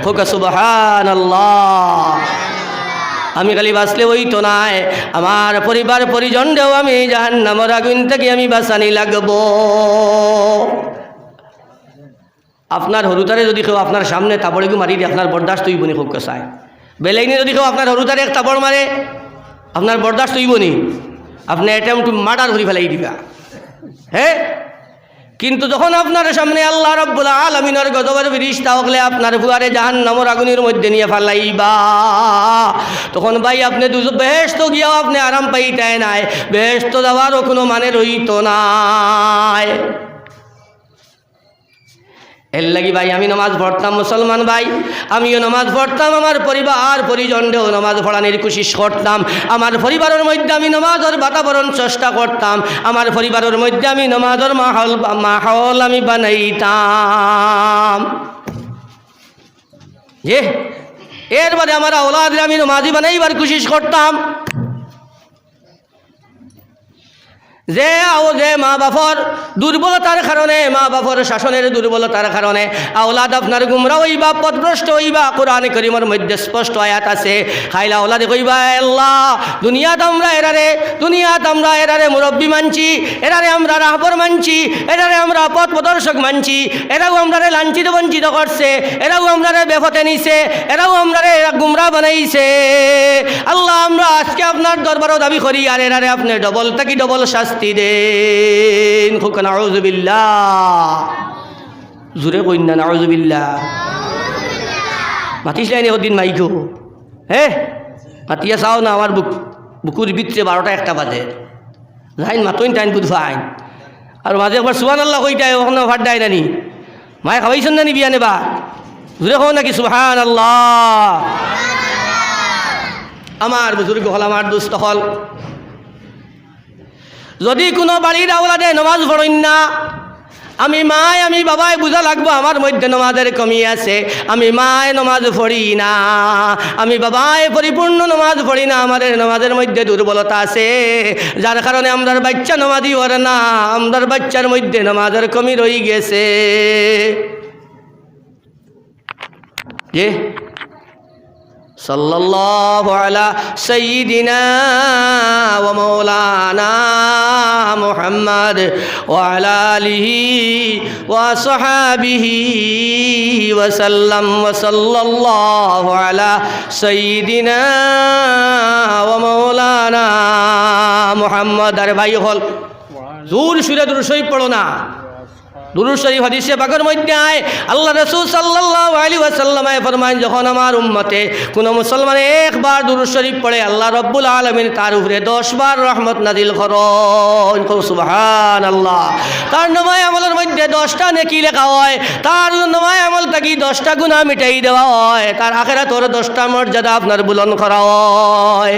হোক সুবহানাল্লাহ। আমি খালি বাঁচলে ওই তো নাই, আমার পরিবার পরিজনদেও আমি জাহান্নামের আগুন থেকে আমি বাঁচানি লাগবো। আপনার হরুতারে যদি কেউ আপনার সামনে তাবড়েগু মারি দিয়ে আপনার বরদাস্ত হইব নি? খুব কষায় বেলাইনি যদি কেউ আপনার হরুতারে এক তাবড় মারে আপনার বরদাস্ত হইব নি? আপনি অ্যাটেম্প টু মার্ডার করে ফেলাই দিবা। হ্যাঁ, কিন্তু যখন আপনার সামনে আল্লাহ রাব্বুল আলামিনের গজবের ফিরিস্তা হলে আপনার ফুয়ারে জাহান্নামের আগুনের মধ্যে নিয়ে ফেলাইবা, তখন ভাই আপনি বেহেশত গিয়াও আপনি আরাম পাইতে নাই, বেহেশত যাওয়ারও কোনো মানে রইত নাই। এর লাগি ভাই আমি নামাজ পড়তাম, মুসলমান ভাই আমিও নামাজ পড়তাম, আমার পরিবার পরিজনদেও নামাজ পড়ানোর কোশিশ করতাম, আমার পরিবারের মধ্যে আমি নামাজের বাতাবরণ চেষ্টা করতাম, আমার পরিবারের মধ্যে আমি নামাজের মাহল আমি বানাইতাম। যে এর বাদে আমার আওলাদরে আমি নামাজি বানাইবার কোশিশ করতাম। যে মা বাপর দুর্বলতার কারণে, মা বাপর শাসনের দুর্বলতার কারণে আওলাদ আপনার গুমরা হইবা, পথভ্রষ্ট হইবা। কোরআনে কারীমের মধ্যে স্পষ্ট আয়াত আছে, খাইলা আওলাদে কইবা আল্লাহ দুনিয়াত আমরা এরারে মুরব্বী মানছি, এরারে আমরা রাহবর মানছি, এরারে আমরা পথ প্রদর্শক মানছি, এরাও আমরারে লাঞ্ছিত বঞ্চিত করছে, এরাও আমরারে বেফতে নিছে, এরাও আমরারে গুমরা বানাইছে। আল্লাহ আমরা আজকে আপনার দরবারও দাবি করি আর এরারে আপনি ডবল থাকি ডবল শাস্তি দেন। নাউযুবিল্লাহ, জোরে কইন না নাউযুবিল্লাহ। মাতিস লাইনে ওদিন মাইকো, হ্যাঁ মাতিয়া চাও না, আমার বুকুর ভিতরে 12টা 1টা বাজে যাইন মাতইন টাইন বুধ ফাইন আর মাঝে একবার সুবহানাল্লাহ কইটাই ওখানে ভাত দেয় নানি মায়ে খাওয়াইছেন নানি বিয়া নেবা, জোরে কও নাকি সুবহানাল্লাহ। আমার বুজুর্গ হল, আমার দুস্থ হল, যদি কোনো বাড়ির আওলাদে নমাজ পড়েন না, আমি মায় আমি বাবায় বুঝা লাগবো আমার মধ্যে নমাজের কমি আছে। আমি মায় নমাজ পড়ি না, আমি বাবায় পরিপূর্ণ নমাজ পড়ি না, আমাদের নমাজের মধ্যে দুর্বলতা আছে, যার কারণে আমরার বাচ্চা নমাজি ওরে না, আমরার বাচ্চার মধ্যে নমাজের কমি রয়ে গেছে। যে সাল্লাল্লাহু আলা সাইয়্যিদিনা ওয়া মাওলানা মুহাম্মদ ওয়া আলা আলিহি ওয়া সাহাবিহি ওয়া সাল্লাম ওয়া সাল্লাল্লাহু আলা সাইয়্যিদিনা ওয়া মাওলানা মুহাম্মদ। আর ভাই হল জোর সুরে দুরূদ শরীফ পড়ো না। দুরূদ শরীফ হাদিসে পাকের মধ্যে আয় আল্লাহ রাসূল সাল্লাল্লাহু আলাইহি ওয়াসাল্লাম ফরমান, যখন আমার উম্মতে কোন মুসলমান একবার দুরূদ শরীফ পড়ে আল্লাহ রাব্বুল আলামিন তার উপরে 10 বার রহমত নাজিল করেন। সুবহানাল্লাহ। তার নামায় আমলের মধ্যে 10টা নেকি লেখা হয়, তার নামায় আমল থেকে 10টা গুনাহ মিটাই দেওয়া হয়, তার আখিরাতের 10টা মর্যাদা আপনার বুলন্দ করা হয়।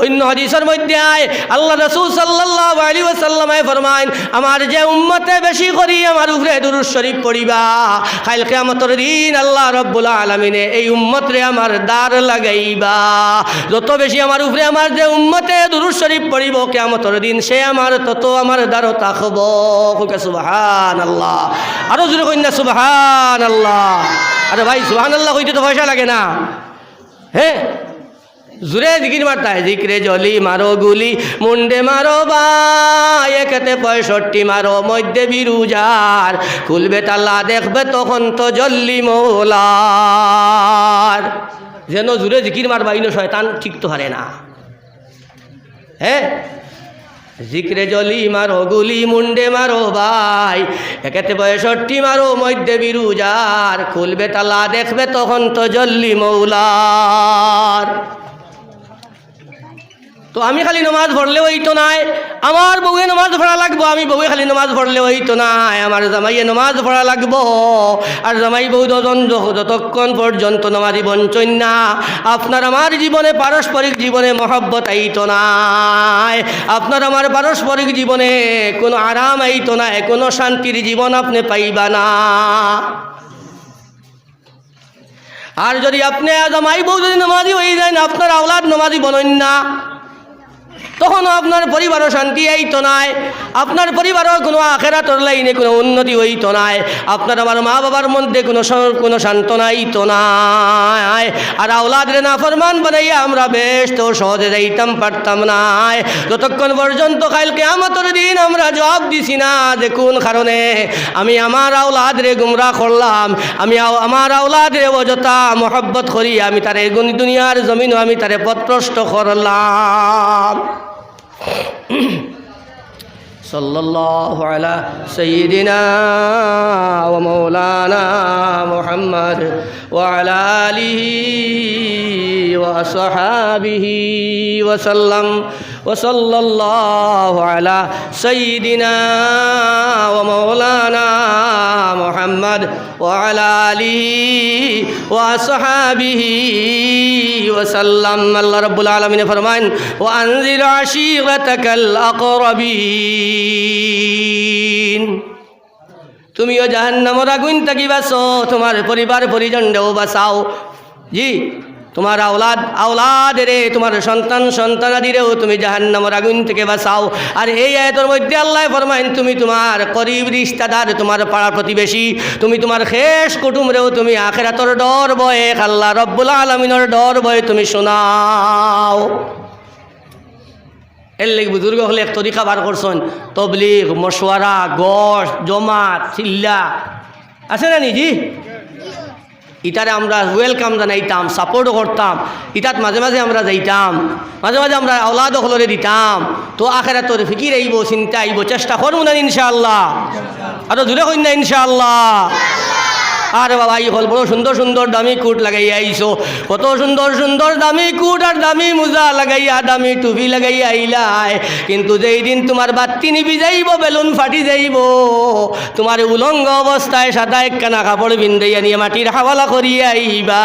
অন্য হাদিসের মধ্যে আয় আল্লাহ রাসূল সাল্লাল্লাহু আলাইহি ওয়াসাল্লাম ফরমান, আমার যে উম্মতে বেশি করি আমার উপরে দুরূদ শরীফ পড়িবা, কাল কিয়ামতের দিন আল্লাহ রাব্বুল আলামিনে এই উম্মতরে আমার দাঁড় লাগাইবা। যত বেশি আমার উপরে আমার যে উম্মতে দুরূদ শরীফ পড়িব কিয়ামতের দিন সে আমার তত আমার দাঁড় থাকব। সুবহানাল্লাহ। আরো জোরে কইন না সুবহানাল্লাহ। আরে ভাই সুবহানাল্লাহ কইতে তো পয়সা লাগে না, হ্যাঁ জুরে জিকির মারতা है। জিক্রে জলি মারো গুলি মুন্ডে মারো ভাই, একেতে 65 মারো মধ্যে বিরুজার, খুলবে তাল্লা দেখবে তখন তো জল্লি মৌলার। যেন জুরে জিকির মারবা ইনো শয়তান ঠিক তো হারে না। হ্যাঁ জিক্রে জলি মারো গুলি মুন্ডে মারো ভাই, একেতে 65 মারো মধ্যে বিরুজার, খুলবে তাল্লা দেখবে তখন তো জল্লি মৌলার। তো আমি খালি নামাজ পড়লে হইতো নাই, আমার বউয়ে নামাজ পড়া লাগবো, আমি বউয়ে খালি নামাজ পড়লে হইতো নাই, আমার জামাইয়ে নামাজ পড়া লাগবো। আর জামাই বউ যতক্ষণ পর্যন্ত নামাজি বঞ্চন না, আপনার আমার জীবনে পারস্পরিক জীবনে মহব্বত আইতো নাই, আপনার আমার পারস্পরিক জীবনে কোনো আরাম আইতো না, কোনো শান্তির জীবন আপনি পাইবা না। আর যদি আপনি জামাই বউ যদি নামাজি হয়ে যায় না, আপনার আওলাদ নামাজি বলেন না, তখনও আপনার পরিবারও শান্তি আইতো নাই, আপনার পরিবারও কোনো আখেরাতর লাইনে কোনো উন্নতি হইতো নাই, আপনার আমার মা বাবার মধ্যে কোনো সান্ত্বনা আইতো নাই। আর আওলাদের নাফরমান বানাইয়া আমরা বেশ তো সহজে যাইতাম পারতাম নাই, যতক্ষণ পর্যন্ত কাল কিয়ামতের দিন আমরা জবাব দিছি না যে কোন কারণে আমি আমার আওলাদরে গুমরাহ করলাম, আমি আমার আওলাদরে অযথা মহব্বত করি, আমি তারে দুনিয়ার জমিনও আমি তারে পথভ্রষ্ট করলাম। সাল্লাল্লাহু আলা সাইয়্যিদিনা ওয়া মাওলানা মুহাম্মদ ওয়া আলা আলিহি ওয়া আসহাবিহি ওয়া সাল্লাম ওয়া সাল্লাল্লাহু আলা সাইয়্যিদিনা ওয়া মাওলানা মুহাম্মদ ওয়া আলা আলিহি ওয়া আসহাবিহি ওয়া সাল্লাম। আল্লাহ রাব্বুল আলামিন ফরমান ওয়া আনজির আশীরাতাকাল আকরাবিন, তুমিও জাহান্নামের আগুন থেকে বাঁচো, তোমার পরিবার পরিজনও বাঁচাও। জি, তোমার আওলাদেরে তোমার সন্তানাদিরেও তুমি জাহান্নামের আগুন থেকে বাঁচাও। আর এই আয়াতের মধ্যে আল্লাহ ফরমাইন তুমি তোমার করিব রিশতাদার, তোমার পাড়া প্রতিবেশী, তুমি তোমার খেস কুটুমরেও তুমি আখিরাতের ডর ভয়ে, আল্লাহ রব্বুল আলামিনের ডর ভয়ে তুমি শোনাও। এর লেগে বুজুর্গ হলে এক তরিকা বার করছেন, তবলিগ, মশওয়ারা, গশ, জমাত, চিল্লা আছে না নি? জি, ইটারে আমরা ওয়েলকাম জানাইতাম, সাপোর্টও করতাম, ইটাত মাঝে মাঝে আমরা যাইতাম, মাঝে মাঝে আমরা আওলাদ হলরে দিতাম। তো আখিরাতের ফিকির আইব, চিন্তা আইব, চেষ্টা করবো না ইনশাআল্লাহ? আরো দূরে হইন না ইনশাআল্লাহ? আরে বাবা, এই হল বড় সুন্দর সুন্দর দামি কুট লাগাইয়া আইছো, কত সুন্দর সুন্দর দামি কুট আর দামি মোজা লাগাইয়া, দামি টুপি লাগাইয়া আইলাই, কিন্তু যেই দিন তোমার বাতি নিবি যাইব, বেলুন ফাটি যাইব, তোমার উলঙ্গ অবস্থায় সাদা একখানা কাপড় বিন্দাইয়া নিয়ে মাটির হাওয়ালা করিয়া আইবা।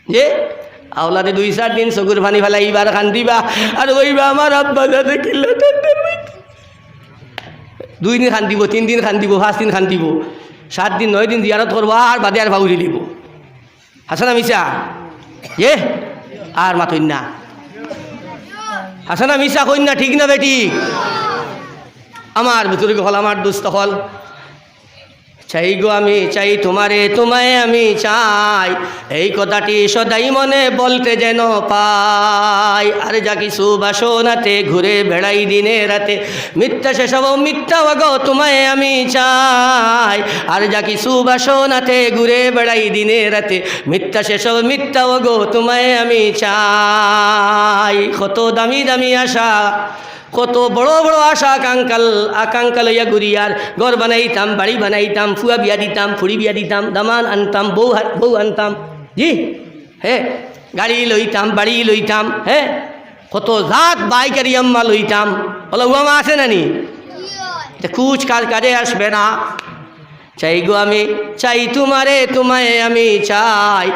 যে আওলাদে 2-4 দিন চকুর পানি ফেলাইবার কান্দিবা, আর কইবা আমার আব্বা যাতে কিল্লা 2 দিন খান দিব, 3 দিন খান দিব, 5 দিন খান দিব, 7 দিন 9 দিন জিয়ারত করবো, আর বাদে আর ভাউরি দিব। হাসানা মিশা এ আর মাথইন না, হাসানা মিশা কইন না, ঠিক না বেটি? আমার বুজুর্গ হল, আমার দুস্থ হল, চাই গো আমি চাই তোমারে, তোমায় আমি চাই, এই কথাটি সদাই মনে বলতে যেন পাই। আর যা কিছু বাসনাতে ঘুরে বেড়াই দিনে রাতে, মিথ্যা সেসব মিথ্যা গো তোমায় আমি চাই। আর যা কিছু বাসনাতে ঘুরে বেড়াই দিনে রাতে, মিথ্যা সেসব মিথ্যা গো তোমায় আমি চাই। কত দামি দামি আশা, কত বড় বড় আশা আকাঙ্ক্ষা লইয়া ঘুরিয়ার, ঘর বানাইতাম, বাড়ি বানাইতাম, ফুয়া বিয়া দিতাম, ফুড়ি বিয়া দিতাম, দামান আনতাম, বউ আনতাম, জি হ্যাঁ, গাড়ি লইতাম, বাড়ি লইতাম, হ্যাঁ, কত জাত বাইক আর ইয়াম্মা লইতাম। বলো উয়ামা আছে না নি? কুচ কাজে আসবে না। চাই গো আমি চাই তোমারে, তোমায় আমি চাই,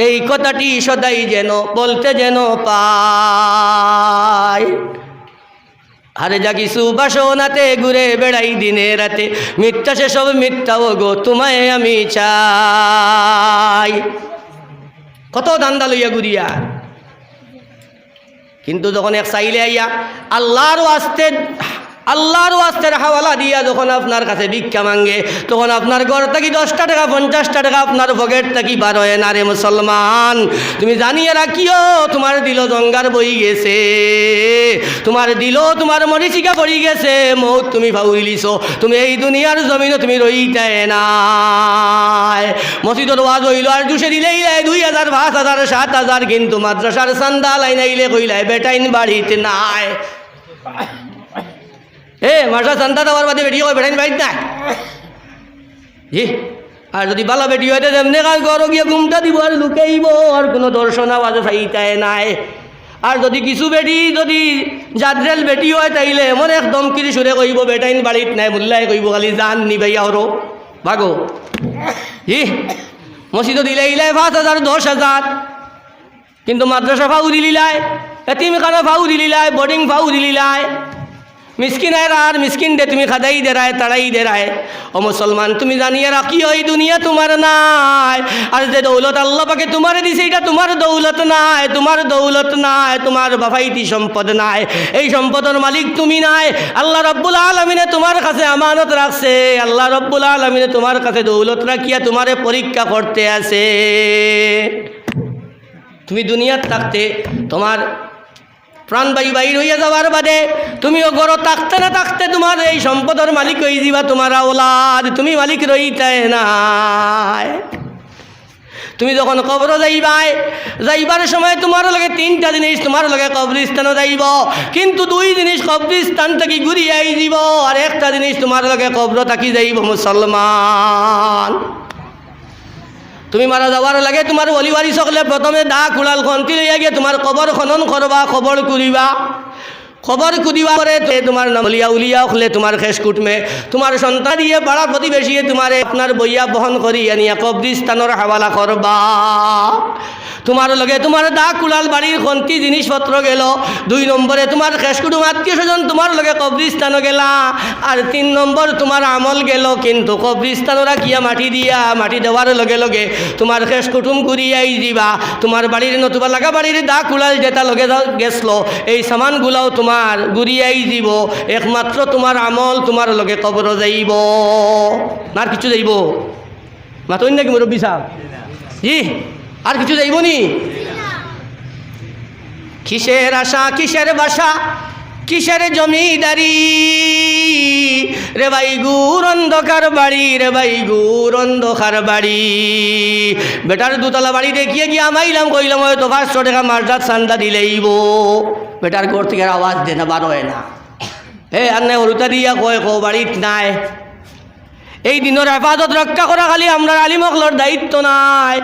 এই কথাটি সদাই যেন বলতে যেন পাই। আরে যা কিছু বাসনাতে ঘুরে বেড়াই দিনে রাতে, মিথ্যা সেসব মিথ্যা গো তোমায় আমি চাই। কত দান্দা লইয়া ঘুরিয়া, কিন্তু যখন এক চাইলে আইয়া আল্লাহর ওয়াস্তের হাওয়ালা দিয়া যখন আপনার কাছে ভিক্ষা মাঙ্গে, তখন আপনার ঘর থেকে 10টা টাকা 50টা টাকা আপনার পকেট থেকে বার হয় না। রে মুসলমান, তুমি জানিয়ে রাখিও, তোমার দিল জঙ্গার বই গেছে, তোমার দিল তোমার মরিচিকা পড়ি গেছে, মৌত তুমি ভাউলিছো, তুমি এই দুনিয়ার জমিনে তুমি রইতাই না। মসজিদের ওয়াজ হইল আর দুশে দিলেই 2000 5000 7000, কিন্তু মাদ্রাসার চান্দা লাইনাইলে কইলাই বেটাইন বাড়িতে নাই। মাদ্রাসা চান্দা দেওয়ার বাদে বেটি হয়, বেটাইন বাড়িতে নাই। জি, আর যদি বালা বেটি হয় তেমনি ঘর গিয়ে ঘুমটা দিব আর লুকাইব, আর কোনো দর্শন আওয়াজ ফাইতায় নাই। আর যদি কিছু বেটি যদি জাদ্রেল বেটি হয়, তাইলে এমন এক দমকির সুরে কইব বেটাইন বাড়িত নাই, মুল্লাই কইব খালি জান নিবাইয়া হরো ভাগো। জি, মসজিদ দিলে 5000 10,000, কিন্তু মাদ্রাসা ফাউ দিলিলাই, এতিমখানা ফাউ দিলিলাই, বোর্ডিং ফাউ দিলিলাই, মিসকিন আর মিসকিন দে তুমি খাদাই দেরায় তাড়াই দেরায়। ও মুসলমান, তুমি জানিয়ে রাখিও এই দুনিয়া তোমার নাই। আর যে দৌলত আল্লাহ পাকে তোমার দিছে এটা তোমার দৌলত নাই, তোমার দৌলত নাই, তোমার বাফাইতি সম্পদ নাই। এই সম্পদের মালিক তুমি নাই। আল্লাহ রব্বুল আলামিনে তোমার কাছে আমানত রাখছে। আল্লাহ রব্বুল আলামিনে তোমার কাছে দৌলত রাখিয়া তোমারে পরীক্ষা করতে আছে। তুমি দুনিয়াত থাকতে তোমার প্রাণ বাইর হইয়া যাওয়ার বাদে তুমিও গড় থাকতে না থাকতে তোমার এই সম্পদের মালিক হয়ে যাবা, তোমার আওলাদ, তুমি মালিক রইতে নাই। তুমি যখন কবর যাইবার সময় তোমার লগে তিনটা জিনিস তোমার লগে কবরস্থানে যাইব, কিন্তু দুই জিনিস কবরস্থান থেকে ঘুরিয়ে আইব, আর একটা জিনিস তোমার লগে কবর থাকি যাইব। মুসলমান, তুমি মারা যাওয়ার লাগে তোমার অলিবারি সকলে প্রথমে দা কুড়াল খন্তি লইয়া গিয়ে তোমার কবর খনন করবা, খবর কুড়িবা। খবর কুদিবা করে তোমার নাম উলিয়া হলে তোমার খেস কুটমে তোমার সন্তান দিয়ে পাড়া প্রতিবেশী তোমার আপনার বইয়া বহন করি আনিয়া কবরস্থানের হাওয়ালা করবা। তোমার লগে তোমার দা কুড়াল বাড়ির খন্তি জিনিসপত্র গেল। 2 নম্বরে তোমার খেস কুটুম আত্মীয় স্বজন তোমার লগে কবরস্থানে গেলা। আর 3 নম্বর তোমার আমল গেল, কিন্তু কবরস্থানরা কিয়া মাটি দিয়া মাটি দেওয়ার লগে লগে তোমার খেস কুটুম ঘুরিয়াই দিবা। তোমার বাড়ির নতুবা লাগা বাড়ির দা কুড়াল যেটা লগে গেছলো এই সামানগুলাও তোমার ঘুরিয়াই দিব। একমাত্র তোমার আমল তোমার লগে কবর যাইব, আর কিছু যাইব মাতই নাকি মুরব্বী সাহেব? জি, আর কিছু যাইব নি? কিসের আশা কিসের বাসা কিসের জমিদারি রে ভাই গুর অন্ধকার বাড়ি, রে ভাই গুর অন্ধকার বাড়ি। বেটার 2 তলা বাড়ি দেখিয়ে গিয়ে আমাইলাম কইলাম হয়তো 500 টাকা মার্জাত চান্দা দিলেইব। বেটার ঘর থেকে আওয়াজ দে না, বার হয় না। আর নাই হরুতা দিয়া কয় বাড়িত নাই। এই দিনের হেফাজত রক্ষা করা খালি আমরা আলিমকলর দায়িত্ব নাই।